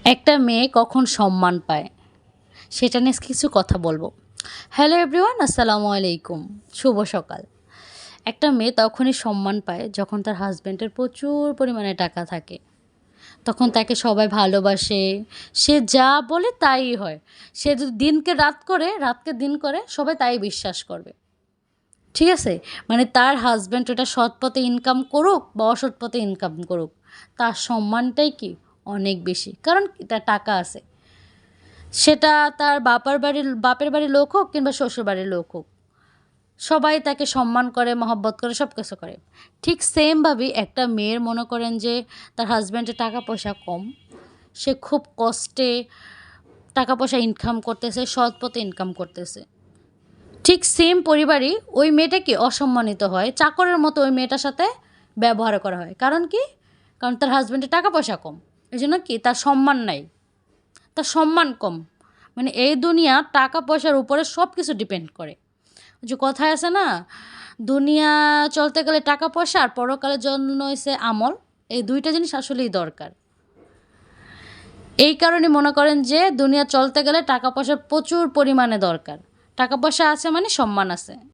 একটা মেয়ে কখন সম্মান পায় সেটা নিয়ে কিছু কথা বলবো। হ্যালো এভরিওয়ান, আসসালামু আলাইকুম, শুভ সকাল। একটা মেয়ে তখনই সম্মান পায় যখন তার হাজব্যান্ডের প্রচুর পরিমাণে টাকা থাকে। তখন তাকে সবাই ভালোবাসে, সে যা বলে তাই হয়। সে যদি দিনকে রাত করে, রাতকে দিন করে, সবাই তাই বিশ্বাস করবে। ঠিক আছে? মানে তার হাজব্যান্ড ওটা সৎ পথে ইনকাম করুক বা অসৎ পথে ইনকাম করুক, তার সম্মানটাই কি অনেক বেশি, কারণ কি তার টাকা আছে। সেটা তার বাপের বাড়ির লোক হোক কিংবা শ্বশুর বাড়ির লোক হোক, সবাই তাকে সম্মান করে, মহব্বত করে, সব কিছু করে। ঠিক সেমভাবেই একটা মেয়ের মনে করেন যে তার হাজব্যান্ডের টাকা পয়সা কম, সে খুব কষ্টে টাকা পয়সা ইনকাম করতেছে, সৎ পথে ইনকাম করতেছে। ঠিক সেম পরিবারই ওই মেয়েটা কি অসম্মানিত হয়, চাকরের মতো ওই মেয়েটার সাথে ব্যবহার করা হয়। কারণ কি? কারণ তার হাজব্যান্ডের টাকা পয়সা কম, এই জন্য কি তার সম্মান নাই, তার সম্মান কম। মানে এই দুনিয়া টাকা পয়সার উপরে সব কিছু ডিপেন্ড করে। যে কথায় আছে না, দুনিয়া চলতে গেলে টাকা পয়সা আর পরকালের জন্য হইছে আমল, এই দুইটা জিনিস আসলেই দরকার। এই কারণে মনে করেন যে দুনিয়া চলতে গেলে টাকা পয়সার প্রচুর পরিমাণে দরকার। টাকা পয়সা আছে মানে সম্মান আছে।